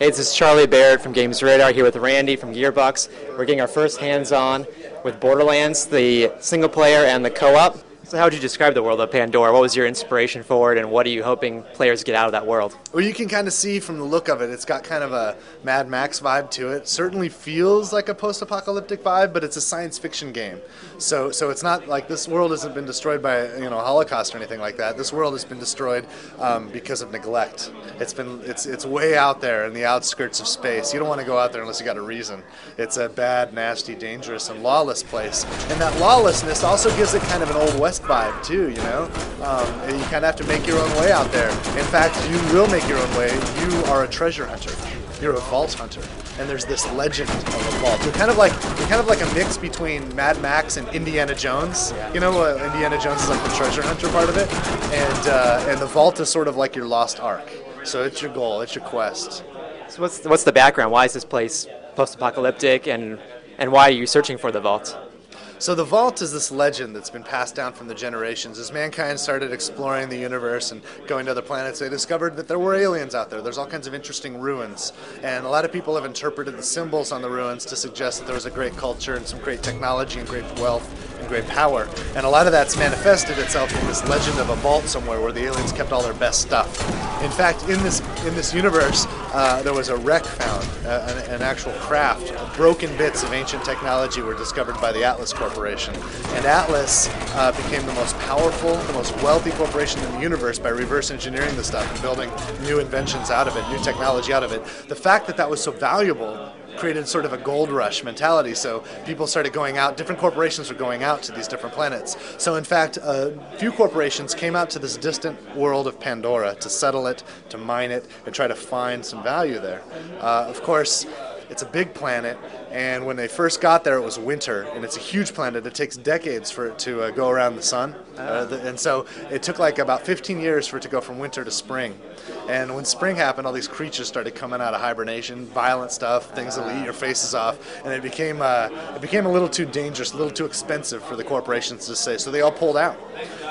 Hey, this is Charlie Barrett from Games Radar here with Randy from Gearbox. We're getting our first hands-on with Borderlands, the single player and the co-op. So how would you describe the world of Pandora? What was your inspiration for it, and what are you hoping players get out of that world? Well, you can kind of see from the look of it, it's got kind of a Mad Max vibe to it. Certainly feels like a post-apocalyptic vibe, but it's a science fiction game. So it's not like this world hasn't been destroyed by a Holocaust or anything like that. This world has been destroyed because of neglect. It's way out there in the outskirts of space. You don't want to go out there unless you got a reason. It's a bad, nasty, dangerous, and lawless place. And that lawlessness also gives it kind of an Old West vibe too, you know? You kind of have to make your own way out there. In fact, you will make your own way. You are a treasure hunter. You're a vault hunter. And there's this legend of a vault. You're kind of like a mix between Mad Max and Indiana Jones. Yeah. You know, Indiana Jones is like the treasure hunter part of it, and the vault is sort of like your lost ark. So it's your goal, it's your quest. So what's the background? Why is this place post-apocalyptic, and why are you searching for the vault? So the vault is this legend that's been passed down from the generations. As mankind started exploring the universe and going to other planets, they discovered that there were aliens out there. There's all kinds of interesting ruins. And a lot of people have interpreted the symbols on the ruins to suggest that there was a great culture and some great technology and great wealth and great power. And a lot of that's manifested itself in this legend of a vault somewhere where the aliens kept all their best stuff. In fact, in this universe, there was a wreck found, an actual craft. Broken bits of ancient technology were discovered by the Atlas Corporation. And Atlas became the most powerful, the most wealthy corporation in the universe by reverse engineering the stuff and building new inventions out of it, new technology out of it. The fact that that was so valuable created sort of a gold rush mentality, so people started going out, different corporations were going out to these different planets. So in fact, a few corporations came out to this distant world of Pandora to settle it, to mine it, and try to find some value there. Of course, it's a big planet, and when they first got there it was winter, and it's a huge planet. It takes decades for it to go around the sun, and so it took like about 15 years for it to go from winter to spring. And when spring happened, all these creatures started coming out of hibernation, violent stuff, things that will eat your faces off, and it became a little too dangerous, a little too expensive for the corporations to stay, so they all pulled out.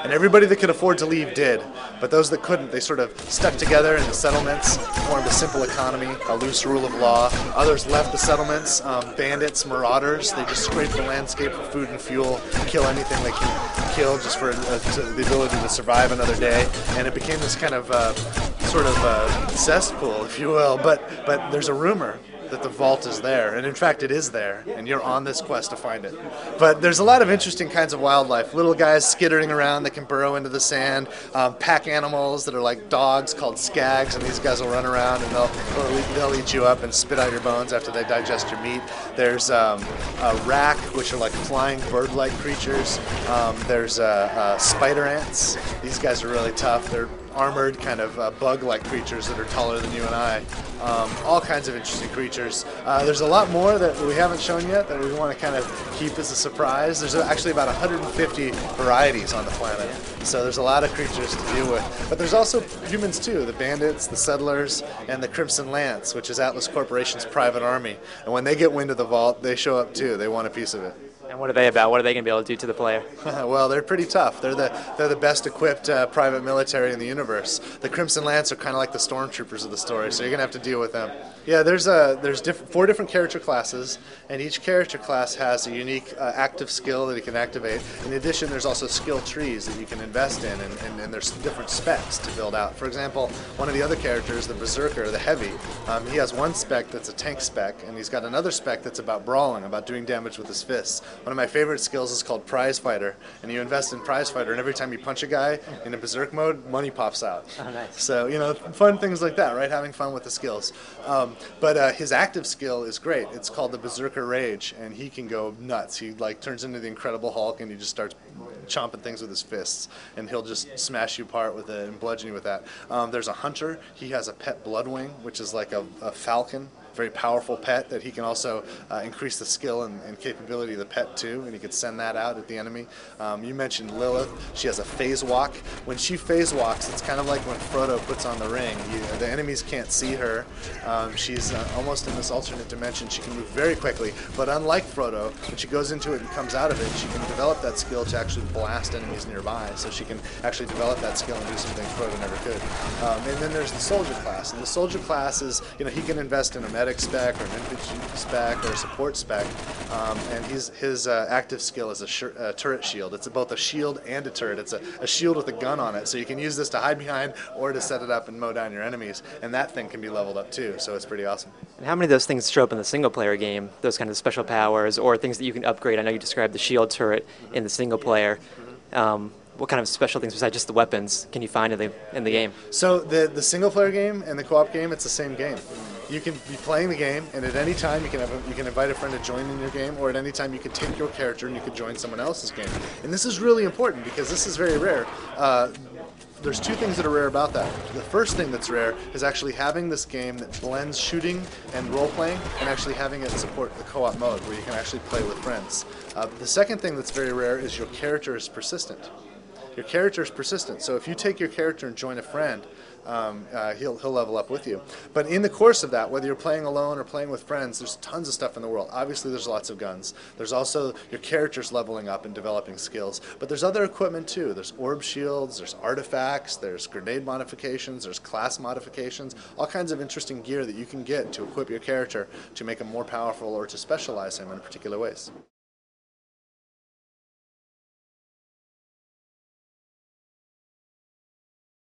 And everybody that could afford to leave did, but those that couldn't, they sort of stuck together in the settlements, formed a simple economy, a loose rule of law. Others left the settlements, bandits, marauders. They just scrape the landscape for food and fuel, kill anything they can kill just for the ability to survive another day. And it became this kind of sort of cesspool, if you will. But there's a rumor that the vault is there, and in fact it is there, and you're on this quest to find it. But there's a lot of interesting kinds of wildlife. Little guys skittering around that can burrow into the sand, pack animals that are like dogs called skags, and these guys will run around and they'll eat you up and spit out your bones after they digest your meat. There's a rack, which are like flying bird-like creatures. There's spider ants. These guys are really tough. They're armored kind of bug-like creatures that are taller than you and I. All kinds of interesting creatures. There's a lot more that we haven't shown yet that we want to kind of keep as a surprise. There's actually about 150 varieties on the planet, so there's a lot of creatures to deal with. But there's also humans too, the bandits, the settlers, and the Crimson Lance, which is Atlas Corporation's private army. And when they get wind of the vault, they show up too. They want a piece of it. And what are they about? What are they going to be able to do to the player? Well, they're pretty tough. They're the best equipped private military in the universe. The Crimson Lance are kind of like the stormtroopers of the story, so you're going to have to deal with them. Yeah, there's 4 different character classes, and each character class has a unique active skill that you can activate. In addition, there's also skill trees that you can invest in, and there's different specs to build out. For example, one of the other characters, the Berserker, the Heavy, he has one spec that's a tank spec, and he's got another spec that's about brawling, about doing damage with his fists. One of my favorite skills is called Prize Fighter, and you invest in Prize Fighter, and every time you punch a guy in a Berserk mode, money pops out. Oh, nice. So, fun things like that, right? Having fun with the skills. But his active skill is great. It's called the Berserker Rage, and he can go nuts. He turns into the Incredible Hulk, and he just starts chomping things with his fists, and he'll just smash you apart with it and bludgeon you with that. There's a hunter. He has a pet Bloodwing, which is like a falcon. very powerful pet that he can also increase the skill and capability of the pet too, and he can send that out at the enemy. You mentioned Lilith. She has a phase walk. When she phase walks, it's kind of like when Frodo puts on the ring. The enemies can't see her. She's almost in this alternate dimension. She can move very quickly, but unlike Frodo, when she goes into it and comes out of it, she can develop that skill to actually blast enemies nearby. So she can actually develop that skill and do some things Frodo never could. And then there's the soldier class, and the soldier class is, he can invest in a medic spec or an infantry spec or a support spec, and his active skill is a turret shield. It's both a shield and a turret. It's a shield with a gun on it, so you can use this to hide behind or to set it up and mow down your enemies, and that thing can be leveled up too, so it's pretty awesome. And how many of those things show up in the single-player game, those kind of special powers or things that you can upgrade? I know you described the shield turret in the single-player. What kind of special things besides just the weapons can you find in the game? So the single-player game and the co-op game, it's the same game. You can be playing the game, and at any time you can invite a friend to join in your game, or at any time you can take your character and you can join someone else's game. And this is really important because this is very rare. There's two things that are rare about that. The first thing that's rare is actually having this game that blends shooting and role-playing, and actually having it support the co-op mode where you can actually play with friends. The second thing that's very rare is your character is persistent. Your character is persistent, so if you take your character and join a friend, he'll level up with you. But in the course of that, whether you're playing alone or playing with friends, there's tons of stuff in the world. Obviously, there's lots of guns. There's also your characters leveling up and developing skills. But there's other equipment too. There's orb shields, there's artifacts, there's grenade modifications, there's class modifications, all kinds of interesting gear that you can get to equip your character to make him more powerful or to specialize him in particular ways.